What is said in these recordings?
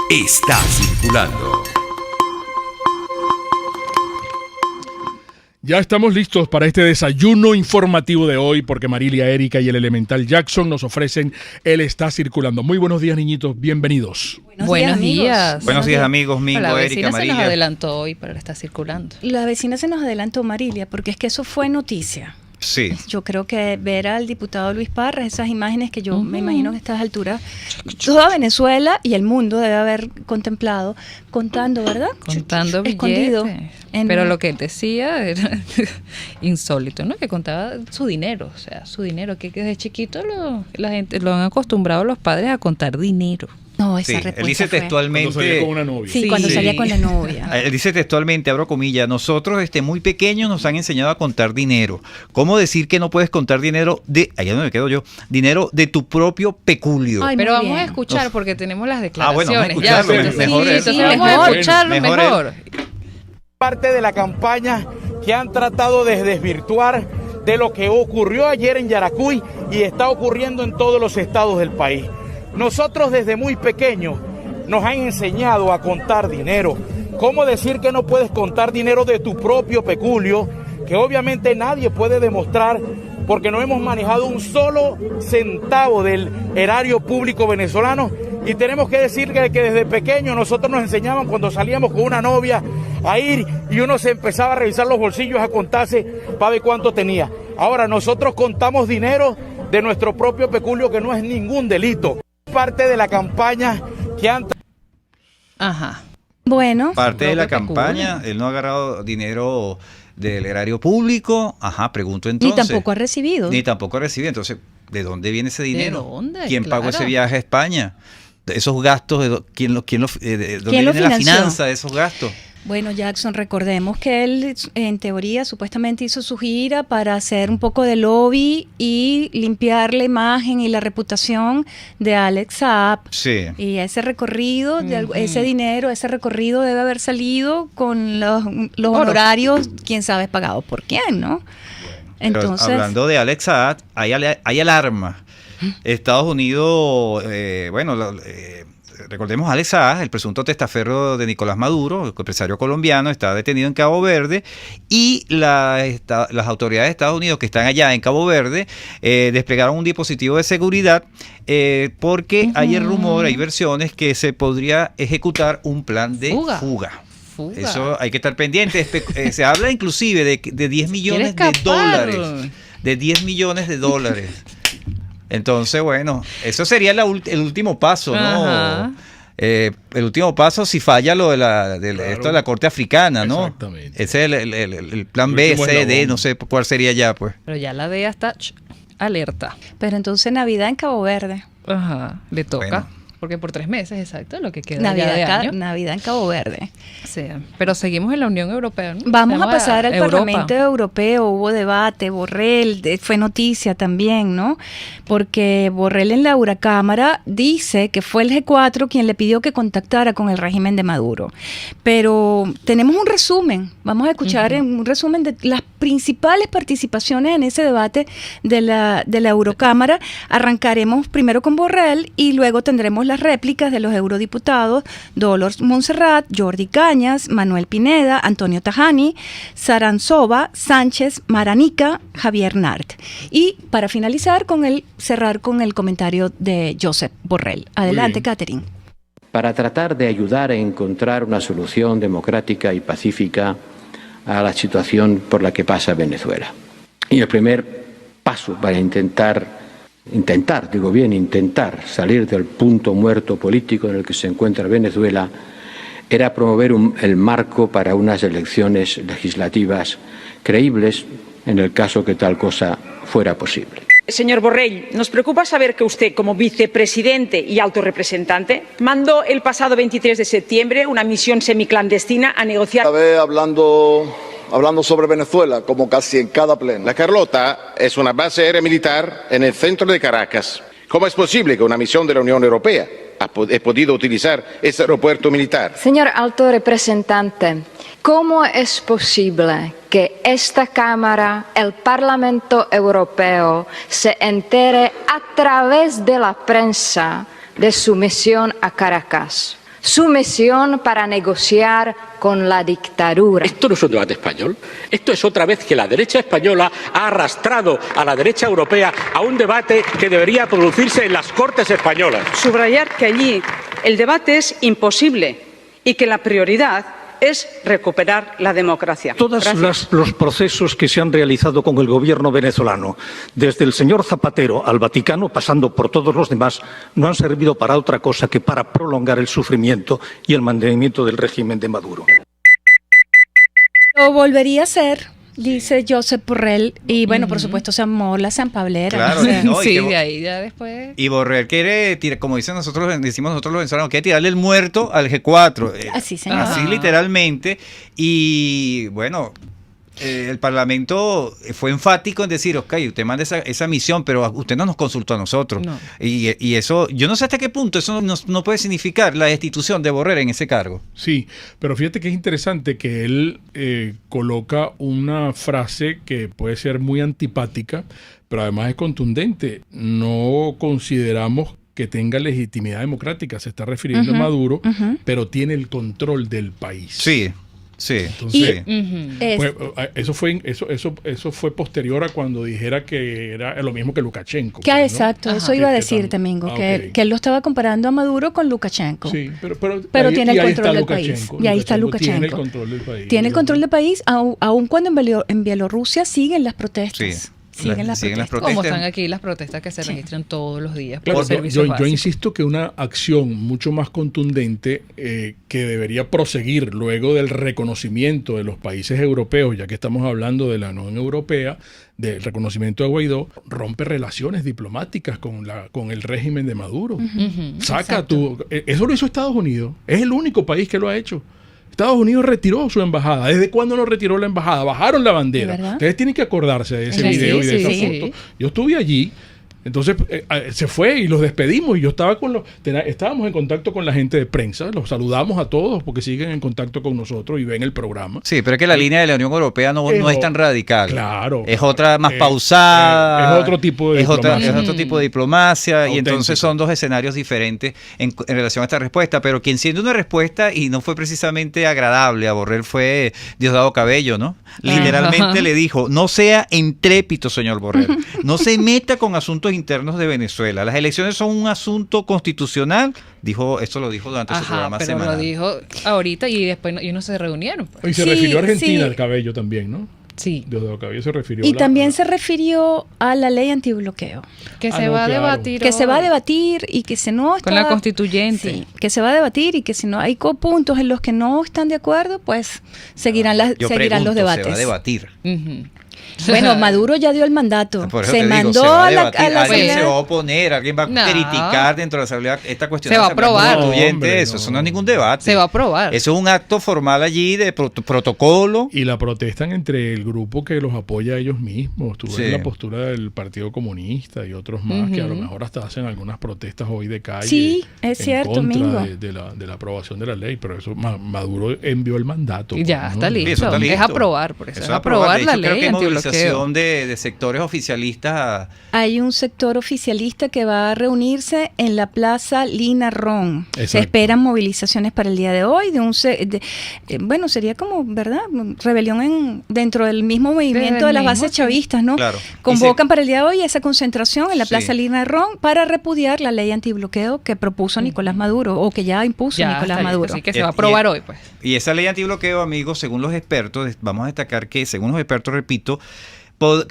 está circulando. Ya estamos listos para este desayuno informativo de hoy porque Marilia, Erika y el Elemental Jackson nos ofrecen El Está Circulando. Muy buenos días, niñitos, bienvenidos. Buenos días. Buenos días, amigos, Mingo, La Erika, vecina Marilia. se nos adelantó hoy para el Está Circulando. La vecina se nos adelantó, Marilia, porque es que eso fue noticia. Sí. Yo creo que ver al diputado Luis Parras, esas imágenes que yo me imagino que a estas alturas toda Venezuela y el mundo debe haber contemplado, contando, ¿verdad? Contando escondido. Pero lo que él decía era insólito, ¿no? Que contaba su dinero, o sea, su dinero, que desde chiquito la gente lo han acostumbrado los padres a contar dinero. No, esa Sí, respuesta él dice fue- textualmente. Cuando salía con una novia. Sí, cuando Sí. salía con la novia. Él dice textualmente, abro comillas, nosotros muy pequeños nos han enseñado a contar dinero. ¿Cómo decir que no puedes contar dinero allá donde me quedo yo, dinero de tu propio peculio? Ay, Pero muy vamos a bien. escuchar porque tenemos las Ah, bueno, vamos a declaraciones. escucharlo, Ya, entonces, mejor sí, es. entonces vamos a escucharlo mejor. Parte de la campaña que han tratado de desvirtuar de lo que ocurrió ayer en Yaracuy y está ocurriendo en todos los estados del país. Nosotros desde muy pequeños nos han enseñado a contar dinero. ¿Cómo decir que no puedes contar dinero de tu propio peculio? Que obviamente nadie puede demostrar porque no hemos manejado un solo centavo del erario público venezolano. Y tenemos que decir que desde pequeño nosotros nos enseñaban cuando salíamos con una novia a ir y uno se empezaba a revisar los bolsillos, a contarse para ver cuánto tenía. Ahora nosotros contamos dinero de nuestro propio peculio, que no es ningún delito. Parte de la campaña que han... Ajá. Bueno, Parte de la propio campaña, peculio. él no ha agarrado dinero del erario público. Ajá, pregunto ni entonces. tampoco ha recibido. Ni tampoco ha recibido. Entonces, ¿de dónde viene ese dinero? dónde? ¿Quién pagó Claro. ese viaje a España? Esos gastos, ¿quién lo, de dónde ¿Quién lo viene la financió? finanza de esos gastos? Bueno, Jackson, recordemos que él, en teoría, supuestamente hizo su gira para hacer un poco de lobby y limpiar la imagen y la reputación de Alex Saab. Sí. Y ese recorrido, ese dinero, ese recorrido debe haber salido con los honorarios, quién sabe pagados por quién, ¿no? Pero Entonces, hablando de Alex Saab, hay alarma. Estados Unidos, recordemos a Alex Saab, el presunto testaferro de Nicolás Maduro, el empresario colombiano, está detenido en Cabo Verde y las autoridades de Estados Unidos que están allá en Cabo Verde desplegaron un dispositivo de seguridad porque hay el rumor, hay versiones que se podría ejecutar un plan de Fuga. fuga. Fuga. Eso hay que estar pendiente. Se habla inclusive de 10 millones de escapar. dólares. De 10 millones de dólares. Entonces, bueno, eso sería el último paso, ¿no? Ajá. El último paso si falla lo de esto de la Corte Africana, ¿no? Exactamente. Ese es el plan El B, último C, D, eslabón. no sé cuál sería ya, pues. Pero ya la DEA está alerta. pero entonces Navidad en Cabo Verde. Ajá. Le toca. Bueno. Porque por 3 meses, exacto, lo que queda ya de Navidad, año. Navidad en Cabo Verde. Sí, pero seguimos en la Unión Europea, ¿no? Vamos a Tenemos pasar al Europa. Parlamento Europeo, hubo debate, Borrell, fue noticia también, ¿no? Porque Borrell en la Eurocámara dice que fue el G4 quien le pidió que contactara con el régimen de Maduro. Pero tenemos un resumen, vamos a escuchar un resumen de las principales participaciones en ese debate de la Eurocámara. Arrancaremos primero con Borrell y luego tendremos las réplicas de los eurodiputados Dolors Montserrat, Jordi Cañas, Manuel Pineda, Antonio Tajani, Saranzova, Sánchez, Maranica, Javier Nart. Y para finalizar, cerrar con el comentario de Josep Borrell. Adelante, bien. Catherine. Para tratar de ayudar a encontrar una solución democrática y pacífica a la situación por la que pasa Venezuela. Y el primer paso para intentar salir del punto muerto político en el que se encuentra Venezuela era promover el marco para unas elecciones legislativas creíbles en el caso que tal cosa fuera posible. Señor Borrell, nos preocupa saber que usted, como vicepresidente y alto representante, mandó el pasado 23 de septiembre una misión semiclandestina a negociar. Hablando sobre Venezuela, como casi en cada pleno. La Carlota es una base aérea militar en el centro de Caracas. ¿Cómo es posible que una misión de la Unión Europea haya podido utilizar ese aeropuerto militar? Señor alto representante, ¿cómo es posible que esta Cámara, el Parlamento Europeo, se entere a través de la prensa de su misión a Caracas? sumisión para negociar con la dictadura. Esto no es un debate español. Esto es otra vez que la derecha española ha arrastrado a la derecha europea a un debate que debería producirse en las Cortes españolas. Subrayar que allí el debate es imposible y que la prioridad es recuperar la democracia. Todos los procesos que se han realizado con el gobierno venezolano, desde el señor Zapatero al Vaticano, pasando por todos los demás, no han servido para otra cosa que para prolongar el sufrimiento y el mantenimiento del régimen de Maduro. Lo volvería a hacer, dice Josep Borrell, y bueno, por supuesto se amó la sanpablera. Claro, o sea, no, Sí, de ahí ya después. Y Borrell quiere tirar, como decimos nosotros los venezolanos, quiere tirarle el muerto al G4. Así, señor. Así literalmente. Y bueno, el Parlamento fue enfático en decir, ok, usted manda esa misión, pero usted no nos consultó a nosotros. No. Y eso, yo no sé hasta qué punto eso no puede significar la destitución de Borrell en ese cargo. Sí, pero fíjate que es interesante que él coloca una frase que puede ser muy antipática, pero además es contundente. No consideramos que tenga legitimidad democrática, se está refiriendo a Maduro, pero tiene el control del país. Sí. Sí, entonces, es- eso fue posterior a cuando dijera que era lo mismo que Lukashenko. que pues, ¿no? exacto, eso Ajá. iba a Que decir también- Domingo, ok. que él lo estaba comparando a Maduro con Lukashenko. Sí, Pero ahí- tiene el y ahí control está del país. Lukashenko. Y ahí está Tiene el Lukashenko. control del país. Tiene el control del país, aun cuando en Bielorrusia siguen las protestas. Sí. Siguen las protestas. Como protestas. están aquí las protestas que se registran todos los días por Claro, servicios yo básicos. insisto que una acción mucho más contundente que debería proseguir luego del reconocimiento de los países europeos, ya que estamos hablando de la Unión Europea, del reconocimiento de Guaidó, rompe relaciones diplomáticas con el régimen de Maduro. Saca eso lo hizo Estados Unidos. Es el único país que lo ha hecho. Estados Unidos retiró su embajada. ¿Desde cuándo no retiró la embajada? Bajaron la bandera. ¿De verdad? Ustedes tienen que acordarse de ese Sí, video y de sí, esa sí. foto. Yo estuve allí. Entonces se fue y los despedimos y yo estaba estábamos en contacto con la gente de prensa, los saludamos a todos porque siguen en contacto con nosotros y ven el programa. Sí, pero es que la línea de la Unión Europea no es tan radical. Claro. Es otra más pausada. Es otro tipo de diplomacia. Es otro tipo de diplomacia. Y Auténtico. entonces son dos escenarios diferentes en relación a esta respuesta. Pero quien siendo una respuesta y no fue precisamente agradable a Borrell fue Diosdado Cabello, ¿no? Literalmente le dijo, no sea intrépito, señor Borrell. No se meta con asuntos internos de Venezuela. Las elecciones son un asunto constitucional. Esto lo dijo durante su programa pero semanal. lo dijo ahorita y después y no se reunieron. Pues. Y se Sí, refirió a Argentina, sí. el Cabello también, ¿no? Sí. Diosdado Cabello se refirió Y a la- también se refirió a la ley antibloqueo, Que se no, va a claro. debatir que se va a hoy. debatir y que si no Con la constituyente. Sí, que se va a debatir y que si no hay puntos en los que no están de acuerdo, pues seguirán Yo seguirán los pregunto, debates. ¿se va a debatir? Ujú. Bueno, Maduro ya dio el mandato. Por eso Se te digo, mandó se va a a la debatir, alguien asamblea. se va a oponer, alguien va a No. criticar dentro de la asamblea esta cuestión. Se de la va a asamblea aprobar. constituyente, No, hombre, eso no. no es ningún debate. Se va a aprobar. Eso es un acto formal allí de protocolo. Y la protestan entre el grupo que los apoya a ellos mismos. Tú ves Sí. la postura del Partido Comunista y otros más que a lo mejor hasta hacen algunas protestas hoy de calle. Sí, es en cierto, contra Mingo. de la aprobación de la ley. Pero eso Maduro envió el mandato. Y ya pues, ¿no? está listo. Sí, eso está listo. Es aprobar, por eso. Eso Es aprobar De la hecho, creo ley que hay antibloqueo. movilización de sectores oficialistas. Hay un sector oficialista que va a reunirse en la Plaza Lina Ron. Se Exacto. esperan movilizaciones para el día de hoy. Bueno, sería como, ¿verdad? Rebelión dentro del mismo movimiento de las mismo, bases sí. chavistas, ¿no? Claro. Convocan para el día de hoy esa concentración en la Sí. Plaza Lina Ron para repudiar la ley antibloqueo que propuso Nicolás Maduro o que ya impuso Ya Nicolás está listo, Maduro. así que se va a aprobar hoy, pues. Y esa ley antibloqueo, amigos, según los expertos, vamos a destacar que, según los expertos, repito,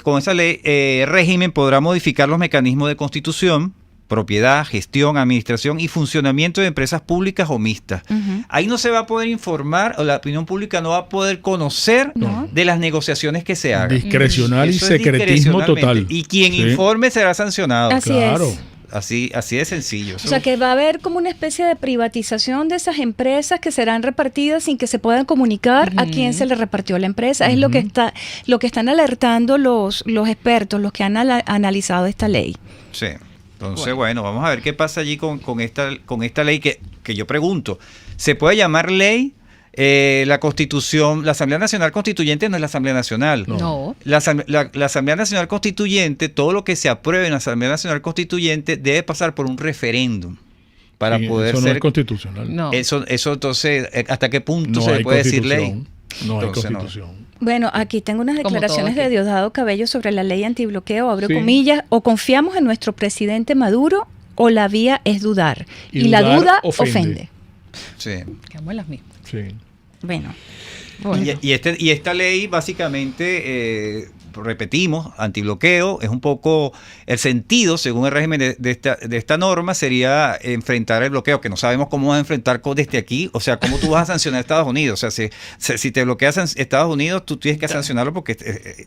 con esa ley, régimen podrá modificar los mecanismos de constitución, propiedad, gestión, administración y funcionamiento de empresas públicas o mixtas. Ahí no se va a poder informar, o la opinión pública no va a poder conocer No. de las negociaciones que se hagan. Discrecional y Eso es secretismo discrecionalmente. total. Y quien Sí. informe será sancionado. Así Claro. es. Así de sencillo. O sea que va a haber como una especie de privatización de esas empresas que serán repartidas sin que se puedan comunicar a quién se le repartió la empresa. Es lo que están alertando los expertos, los que han analizado esta ley. Sí. Entonces, bueno, vamos a ver qué pasa allí con esta ley que yo pregunto. ¿Se puede llamar ley? La Constitución, la Asamblea Nacional Constituyente no es la Asamblea Nacional. No. La Asamblea Nacional Constituyente, todo lo que se apruebe en la Asamblea Nacional Constituyente debe pasar por un referéndum. para Y poder eso no ser... es constitucional. No. Eso entonces, ¿hasta qué punto No se le hay puede decir constitución. ley? No hay Entonces, constitución. Bueno, aquí tengo unas Como declaraciones todo aquí. de Diosdado Cabello sobre la ley antibloqueo, abro Sí. comillas, o confiamos en nuestro presidente Maduro o la vía es dudar. Y Y la dudar duda ofende. ofende. Sí. Quedamos en las mismas. Sí. Bueno, Bueno. Y esta ley básicamente, repetimos, antibloqueo, es un poco el sentido, según el régimen de esta norma, sería enfrentar el bloqueo, que no sabemos cómo vas a enfrentar desde aquí, o sea, cómo tú vas a sancionar a Estados Unidos, o sea, si te bloqueas en Estados Unidos, tú tienes que sancionarlo porque,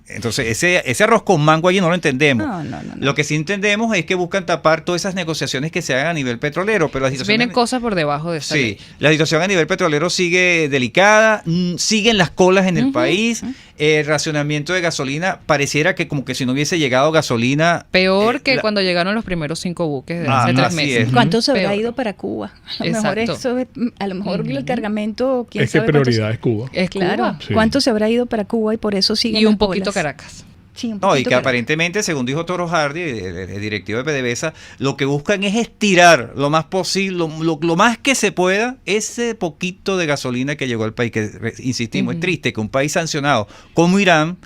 entonces, ese arroz con mango allí no lo entendemos. no. Lo que sí entendemos es que buscan tapar todas esas negociaciones que se hagan a nivel petrolero, pero la situación... Vienen cosas por debajo de esa Sí, ley. la situación a nivel petrolero sigue delicada, siguen las colas en el país, el racionamiento de gasolina, pareciera que como que si no hubiese llegado gasolina... Peor que cuando llegaron los primeros 5 buques de hace 3 así meses. es. ¿cuánto se habrá Peor. ido para Cuba? A lo mejor Exacto. a lo mejor el cargamento, quién Es que sabe cuánto prioridad es Cuba. Es Claro, Cuba. Sí. ¿cuánto se habrá ido para Cuba y por eso sigue Y un poquito Caracas. Sí, un No, y poquito que Caracas. aparentemente, según dijo Toro Hardy, el directivo de PDVSA, lo que buscan es estirar lo más posible, lo más que se pueda, ese poquito de gasolina que llegó al país. Que, insistimos, es triste que un país sancionado como Irán,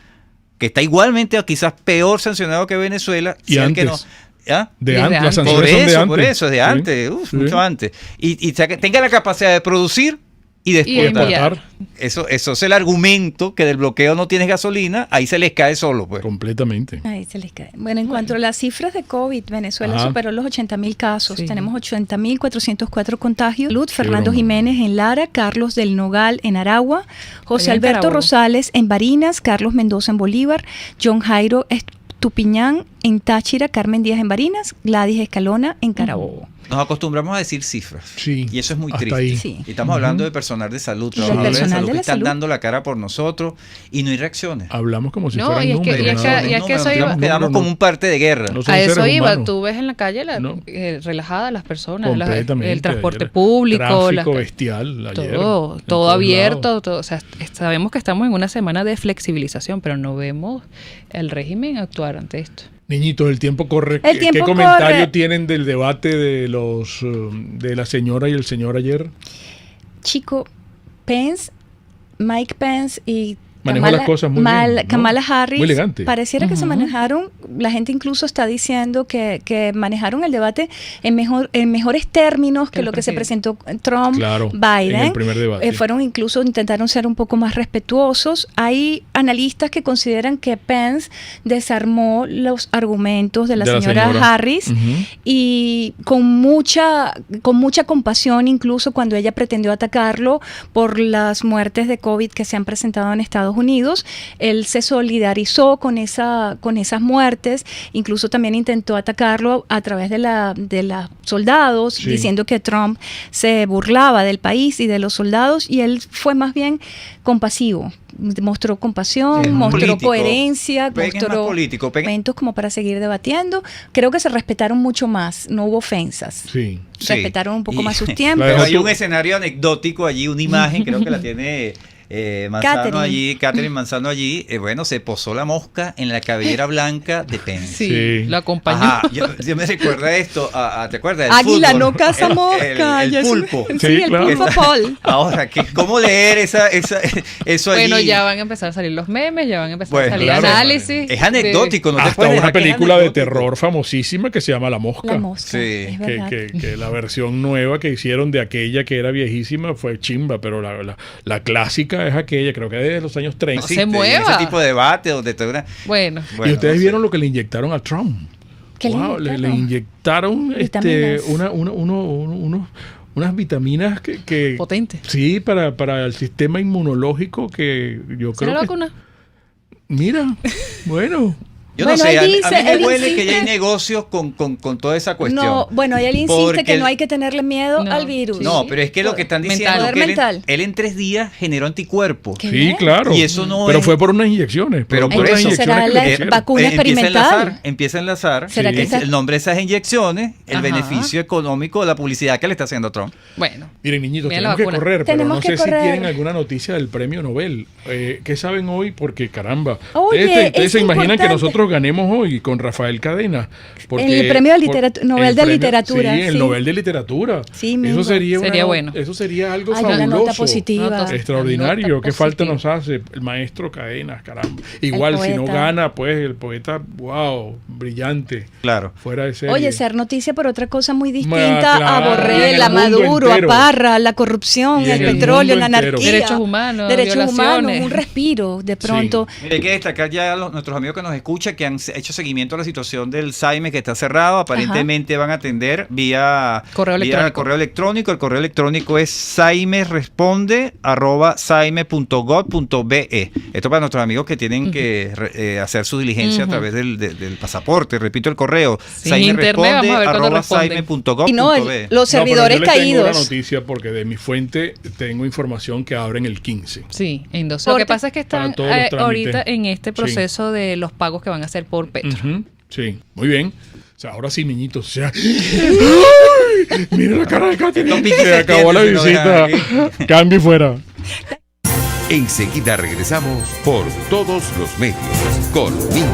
que está igualmente o quizás peor sancionado que Venezuela, Y sea el que no... antes. ¿Ah? De Desde antes, las antes. sanciones son de antes. Por eso, es de Sí, antes, sí. mucho antes. Y que tenga la capacidad de producir y de Y exportar. enviar. Eso es el argumento que del bloqueo no tienes gasolina, ahí se les cae solo, pues. Completamente. Ahí se les cae. Bueno, en cuanto a las cifras de COVID, Venezuela Ajá. superó los 80.000 casos. Sí. Tenemos 80.404 contagios. Salud, Fernando broma. Jiménez en Lara, Carlos del Nogal en Aragua, José Allá en Alberto Carabobo. Rosales en Barinas, Carlos Mendoza en Bolívar, John Jairo Estupiñán en Táchira, Carmen Díaz en Barinas, Gladys Escalona en Carabobo. Nos acostumbramos a decir cifras. Sí, Y eso es muy hasta triste. ahí. Sí. Y estamos hablando de personal de salud, Y del trabajadores de personal salud de que la están salud. dando la cara por nosotros y no hay reacciones. Hablamos como si No, fueran y es que- números. y es que- nada más. y es que eso iba- Nos quedamos como un parte de guerra. No son A eso seres iba, humanos. tú ves en la calle No. relajadas las personas, Completamente. el transporte Ayer, público, Tráfico bestial ayer. todo, en todo todos abierto, lados. todo, o sea, sabemos que estamos en una semana de flexibilización, pero no vemos el régimen actuar ante esto. Niñitos, el tiempo corre. El tiempo ¿Qué comentario corre. tienen del debate de de la señora y el señor ayer? Chico, Mike Pence y Manejó las cosas muy bien, ¿no? Kamala Harris, Muy elegante. pareciera que se manejaron, la gente incluso está diciendo que manejaron el debate en mejores términos que el lo que se presidente. presentó Trump, Claro, Biden. en el primer debate. Intentaron ser un poco más respetuosos. Hay analistas que consideran que Pence desarmó los argumentos de la señora Harris Ujú. y con mucha compasión, incluso cuando ella pretendió atacarlo por las muertes de COVID que se han presentado en Estados Unidos, él se solidarizó con esas muertes, incluso también intentó atacarlo a través de los soldados, Sí. diciendo que Trump se burlaba del país y de los soldados, y él fue más bien compasivo. Mostró compasión, Sí, es más mostró político. coherencia, Penn es más mostró político. Penn- momentos como para seguir debatiendo. Creo que se respetaron mucho más, no hubo ofensas. Sí. Sí. Respetaron un poco Y- más sus La tiempos. Pero dejó hay tú- un escenario anecdótico allí, una imagen, creo que la tiene Catherine Manzano allí. Bueno, se posó la mosca en la cabellera blanca de Pence. Sí, Sí. lo acompañó. Ajá, yo me recuerda esto, ¿te acuerdas? Del Águila fútbol? no caza mosca. El ya es- pulpo. Sí, Sí, el claro. pulpo Paul. Ahora, ¿cómo leer eso allí? Bueno, ya van a empezar a salir los memes, ya van a empezar Bueno, a salir claro. análisis. Es anecdótico, ¿no te Hasta puedes una dejar que es película de anecdótico? terror famosísima que se llama La Mosca. La mosca, Sí. es verdad. Que la versión nueva que hicieron de aquella que era viejísima fue chimba, pero la clásica es aquella, creo que de los años 30. No se Existe mueva. ese tipo de debate donde te una... Bueno, Y ustedes no sé. vieron lo que le inyectaron a Trump. ¿Qué le Wow, le inyectaron? inyectaron Vitaminas. unas vitaminas que potente. sí, para el sistema inmunológico que yo ¿Será creo la que... vacuna? Mira, bueno, Yo Bueno, no sé, él a mí dice- me él huele que ya insiste- hay negocios con toda esa cuestión. No, bueno, y él insiste Porque que no el- hay que tenerle miedo No, al virus. sí. No, pero es que lo que están diciendo Mental. es que Mental. él en 3 días generó anticuerpos. ¿Qué? sí, bien. claro. Y eso no pero es- fue por unas inyecciones. Pero por por unas eso inyecciones será que la le hicieron. vacuna experimental. Empieza a enlazar ¿Será que esa- el nombre de esas inyecciones, el Ajá. beneficio económico de la publicidad que le está haciendo Trump. Bueno, Miren, niñitos, Mira la tenemos que vacuna. correr, Tenemos pero no que sé correr. si tienen alguna noticia del premio Nobel. ¿Qué saben hoy? Porque, caramba, Oye, ustedes es se imaginan que importante. nosotros nosotros ganemos hoy con Rafael Cadena. El premio de Nobel de Literatura. Sí, el Nobel de Literatura. Sí, eso sería bueno. Eso sería algo Una fabuloso. nota positiva. Extraordinario. Nota ¿Qué falta positiva. nos hace el maestro Cadena? Caramba. Igual, si no gana, pues el poeta, wow, brillante. Claro. Fuera de serie. Oye, ser noticia por otra cosa muy distinta Claro, a y en Borrell, el a mundo Maduro, entero. a Parra, la corrupción, Y en el el petróleo, la mundo entero. anarquía. Derechos humanos, Derechos violaciones. humanos, un respiro de pronto. Mire, hay que destacar ya a nuestros amigos que nos escuchan que han hecho seguimiento a la situación del SAIME que está cerrado. Aparentemente van a atender vía correo electrónico. correo electrónico. El correo electrónico es saimeresponde@saime.gov.be. Esto para nuestros amigos que tienen que hacer su diligencia a través del pasaporte. Repito el correo, saimeresponde@saime.gov.be. Y no, los servidores pero yo les tengo caídos. una noticia porque de mi fuente tengo información que abren el 15. Sí, en 12. Lo que pasa es que Para están todos los trámites. ahorita en este proceso de los pagos que van a hacer por Petro. Ujú, sí, muy bien. O sea, ahora sí, niñitos. O sea, ¡ay! Mira la cara de Katy. Se acabó la visita. Cambio y fuera. Enseguida regresamos por todos los medios con Mingo.